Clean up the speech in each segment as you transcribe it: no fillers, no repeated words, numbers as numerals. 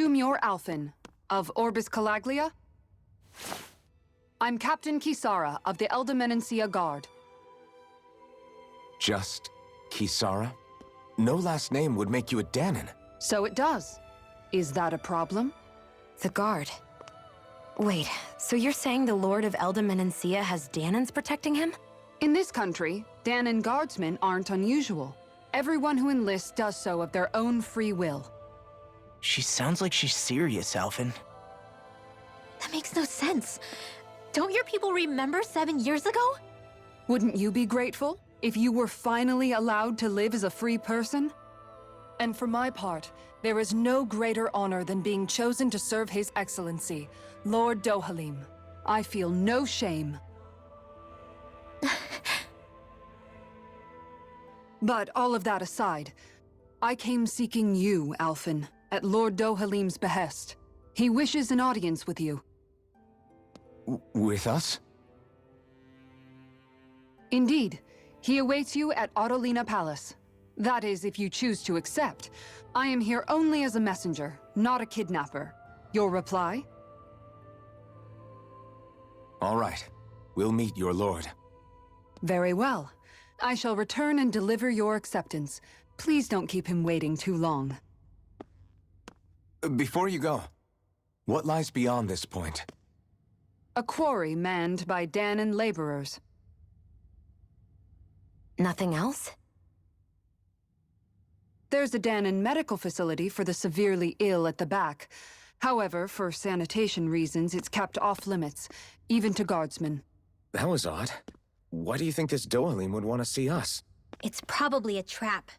assume you're Alphen, of Orbis Calaglia? I'm Captain Kisara of the Elder Guard. Just Kisara? No last name would make you a Danon. So it does. Is that a problem? The Guard. Wait, so you're saying the Lord of Elder Menancia has Danons protecting him? In this country, Danon guardsmen aren't unusual. Everyone who enlists does so of their own free will. She sounds like she's serious, Alphen. That makes no sense. Don't your people remember 7 years ago? Wouldn't you be grateful if you were finally allowed to live as a free person? And for my part, there is no greater honor than being chosen to serve His Excellency, Lord Dohalim. I feel no shame. But all of that aside, I came seeking you, Alphen, at Lord Dohalim's behest. He wishes an audience with you. With us? Indeed. He awaits you at Autolina Palace. That is, if you choose to accept. I am here only as a messenger, not a kidnapper. Your reply? All right. We'll meet your lord. Very well. I shall return and deliver your acceptance. Please don't keep him waiting too long. Before you go, what lies beyond this point? A quarry manned by Danon laborers. Nothing else? There's a Danon medical facility for the severely ill at the back. However, for sanitation reasons, it's kept off-limits, even to guardsmen. That was odd. Why do you think this Dohalim would want to see us? It's probably a trap.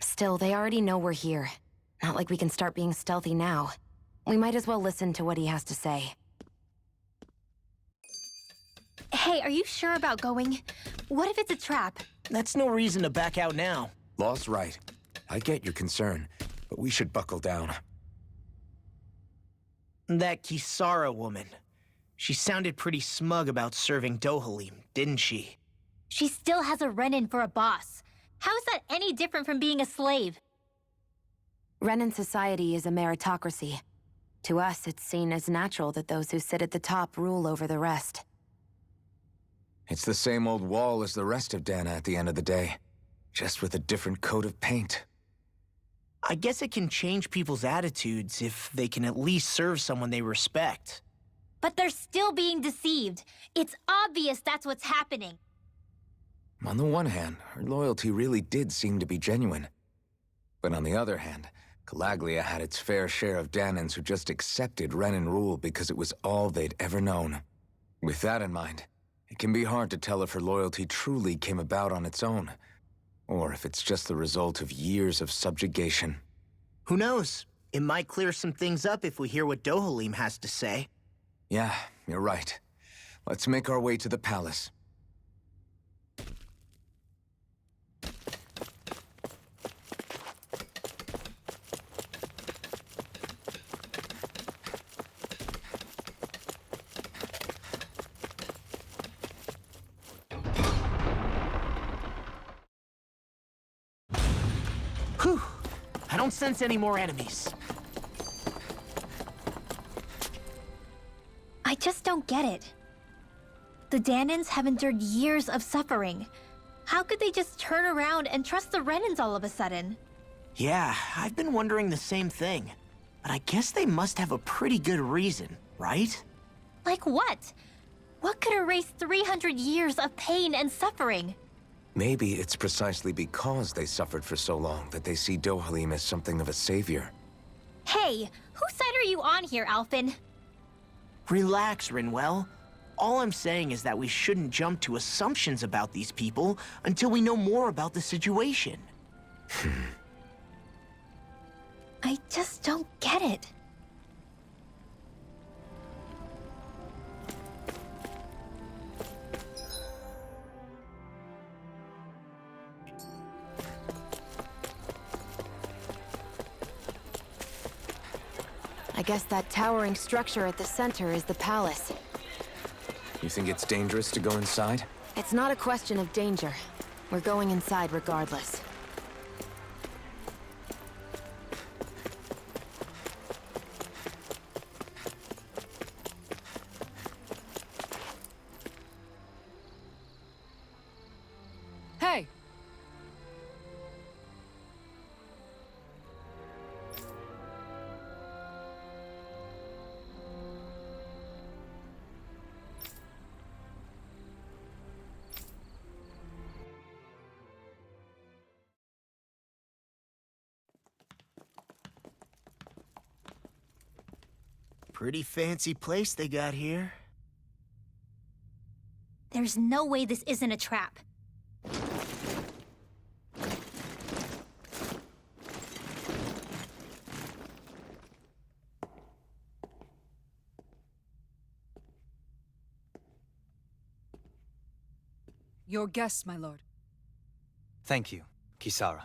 Still, they already know we're here. Not like we can start being stealthy now. We might as well listen to what he has to say. Hey, are you sure about going? What if it's a trap? That's no reason to back out now. Law's right. I get your concern, but we should buckle down. That Kisara woman. She sounded pretty smug about serving Dohalim, didn't she? She still has a Renin for a boss. How is that any different from being a slave? Renin society is a meritocracy. To us, it's seen as natural that those who sit at the top rule over the rest. It's the same old wall as the rest of Dana at the end of the day, just with a different coat of paint. I guess it can change people's attitudes if they can at least serve someone they respect. But they're still being deceived. It's obvious that's what's happening. On the one hand, her loyalty really did seem to be genuine. But on the other hand, Calaglia had its fair share of Danons who just accepted Renin rule because it was all they'd ever known. With that in mind, it can be hard to tell if her loyalty truly came about on its own, or if it's just the result of years of subjugation. Who knows? It might clear some things up if we hear what Dohalim has to say. Yeah, you're right. Let's make our way to the palace. Whew! I don't sense any more enemies. I just don't get it. The Danons have endured years of suffering. How could they just turn around and trust the Renins all of a sudden? Yeah, I've been wondering the same thing. But I guess they must have a pretty good reason, right? Like what? What could erase 300 years of pain and suffering? Maybe it's precisely because they suffered for so long that they see Dohalim as something of a savior. Hey, whose side are you on here, Alphen? Relax, Rinwell. All I'm saying is that we shouldn't jump to assumptions about these people until we know more about the situation. I just don't get it. I guess that towering structure at the center is the palace. You think it's dangerous to go inside? It's not a question of danger. We're going inside regardless. Pretty fancy place they got here. There's no way this isn't a trap. Your guests, my lord. Thank you, Kisara.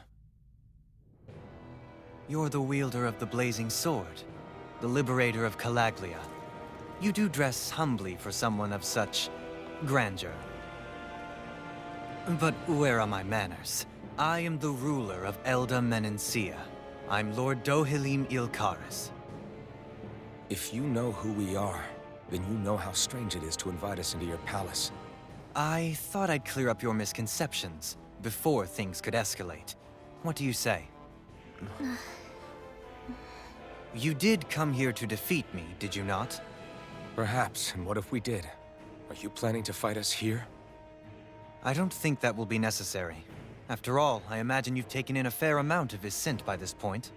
You're the wielder of the blazing sword, the liberator of Calaglia. You do dress humbly for someone of such grandeur. But where are my manners? I am the ruler of Elda Menencia. I'm Lord Dohilim Ilkaris. If you know who we are, then you know how strange it is to invite us into your palace. I thought I'd clear up your misconceptions before things could escalate. What do you say? You did come here to defeat me, did you not? Perhaps, and what if we did? Are you planning to fight us here? I don't think that will be necessary. After all, I imagine you've taken in a fair amount of his scent by this point.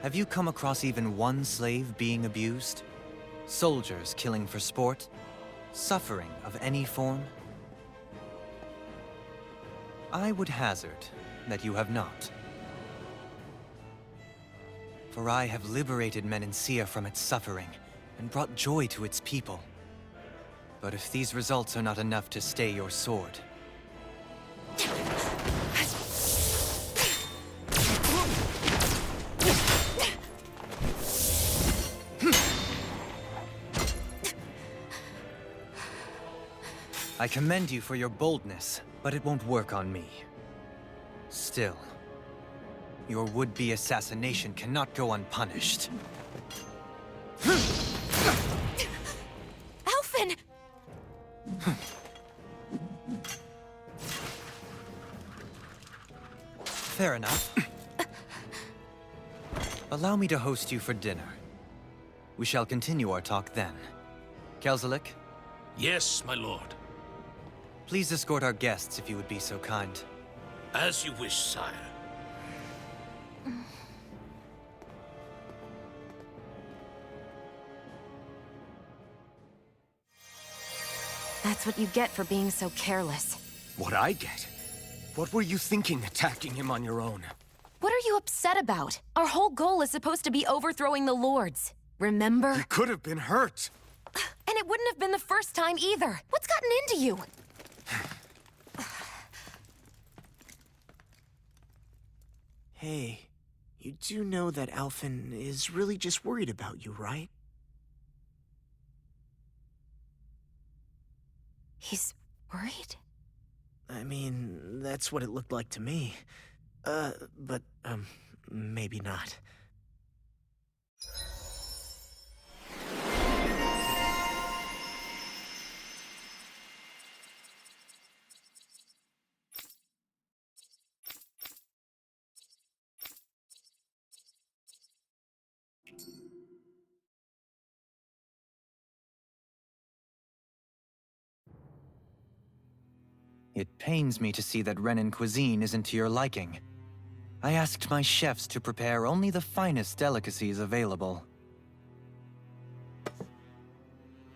Have you come across even one slave being abused? Soldiers killing for sport? Suffering of any form? I would hazard that you have not. For I have liberated Menencia from its suffering and brought joy to its people. But if these results are not enough to stay your sword... I commend you for your boldness, but it won't work on me. Still, your would-be assassination cannot go unpunished. Alphen! Fair enough. Allow me to host you for dinner. We shall continue our talk then. Kelzelik, Yes, my lord. please escort our guests if you would be so kind. As you wish, sire. That's what you get for being so careless. What I get? What were you thinking attacking him on your own? What are you upset about? Our whole goal is supposed to be overthrowing the Lords. Remember? He could have been hurt. And it wouldn't have been the first time either. What's gotten into you? Hey, you do know that Alphen is really just worried about you, right? He's worried? I mean, that's what it looked like to me. But maybe not. It pains me to see that Renan cuisine isn't to your liking. I asked my chefs to prepare only the finest delicacies available.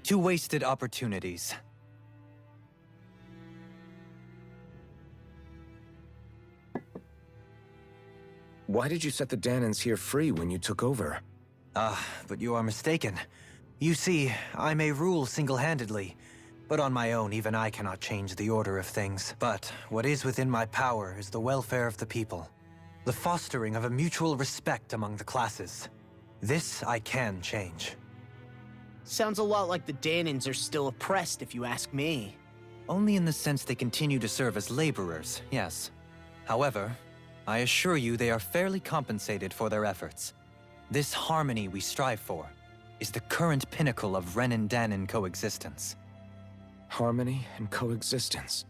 2 wasted opportunities. Why did you set the Danans here free when you took over? But you are mistaken. You see, I may rule single-handedly, but on my own, even I cannot change the order of things. But what is within my power is the welfare of the people, the fostering of a mutual respect among the classes. This I can change. Sounds a lot like the Danans are still oppressed, if you ask me. Only in the sense they continue to serve as laborers, yes. However, I assure you they are fairly compensated for their efforts. This harmony we strive for is the current pinnacle of Renan-Danan coexistence. Harmony and coexistence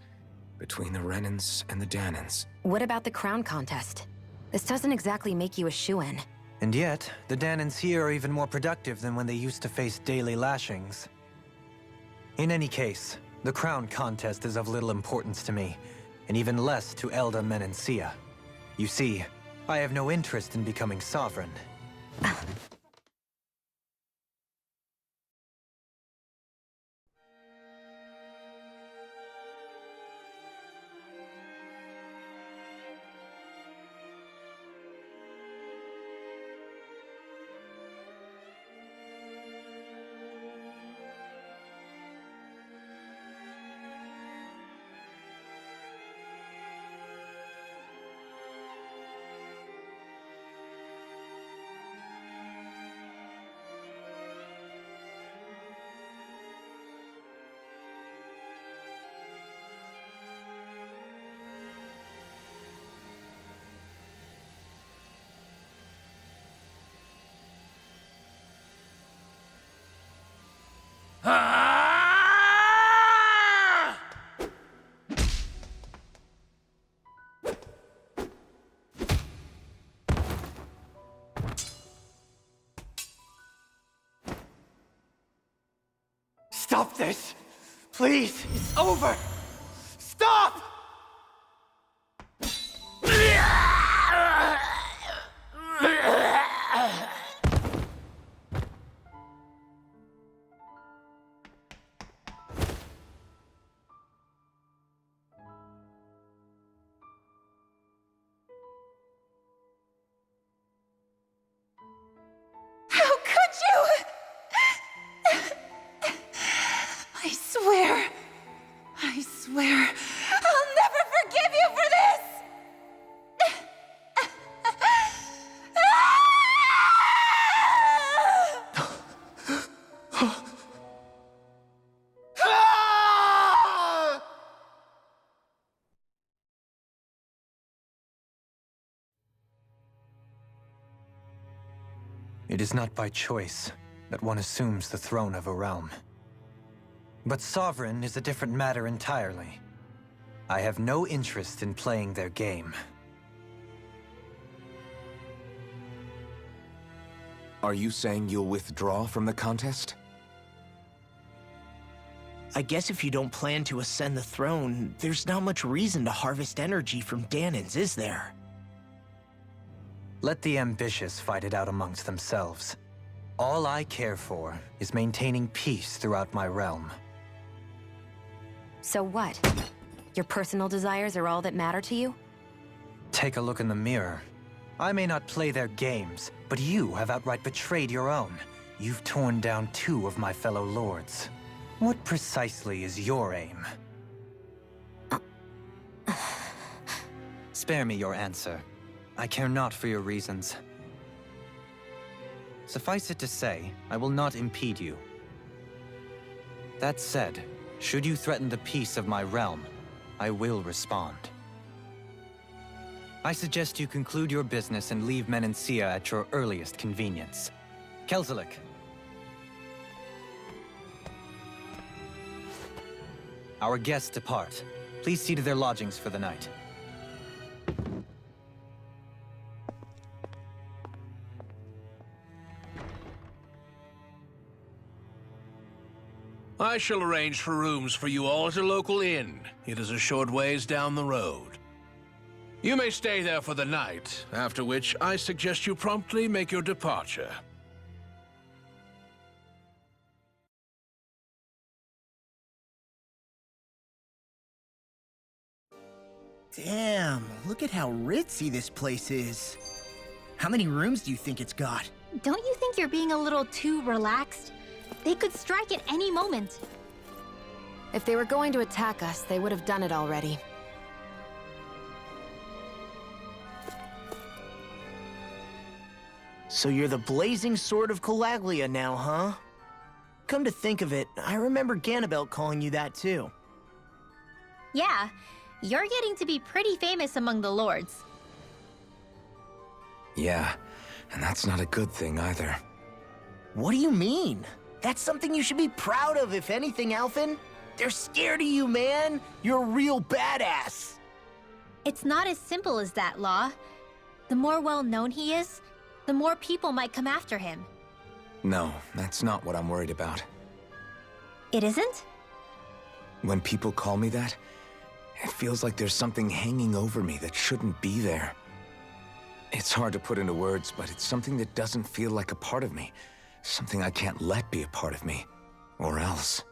between the Renans and the Danans. What about the crown contest? This doesn't exactly make you a shoo-in. And yet, the Danans here are even more productive than when they used to face daily lashings. In any case, the crown contest is of little importance to me, and even less to Elda Menencia. You see, I have no interest in becoming sovereign. Stop this! Please, it's over! Stop! How could you? I swear, I'll never forgive you for this! It is not by choice that one assumes the throne of a realm. But sovereign is a different matter entirely. I have no interest in playing their game. Are you saying you'll withdraw from the contest? I guess if you don't plan to ascend the throne, there's not much reason to harvest energy from Danans, is there? Let the ambitious fight it out amongst themselves. All I care for is maintaining peace throughout my realm. So what? Your personal desires are all that matter to you? Take a look in the mirror. I may not play their games, but you have outright betrayed your own. You've torn down 2 of my fellow lords. What precisely is your aim? Spare me your answer. I care not for your reasons. Suffice it to say, I will not impede you. That said, should you threaten the peace of my realm, I will respond. I suggest you conclude your business and leave Menancia at your earliest convenience. Kelzelik. Our guests depart. Please see to their lodgings for the night. I shall arrange for rooms for you all at a local inn. It is a short ways down the road. You may stay there for the night, after which I suggest you promptly make your departure. Damn, look at how ritzy this place is. How many rooms do you think it's got? Don't you think you're being a little too relaxed? They could strike at any moment. If they were going to attack us, they would have done it already. So you're the blazing sword of Calaglia now, huh? Come to think of it, I remember Ganabelt calling you that too. Yeah, you're getting to be pretty famous among the lords. Yeah, and that's not a good thing either. What do you mean? That's something you should be proud of, if anything, Alphen. They're scared of you, man. You're a real badass. It's not as simple as that, Law. The more well-known he is, the more people might come after him. No, that's not what I'm worried about. It isn't? When people call me that, it feels like there's something hanging over me that shouldn't be there. It's hard to put into words, but it's something that doesn't feel like a part of me. Something I can't let be a part of me. Or else.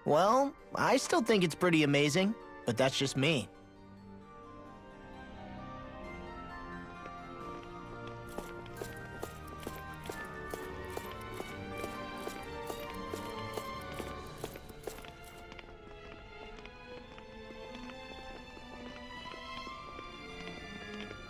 Well, I still think it's pretty amazing, but that's just me.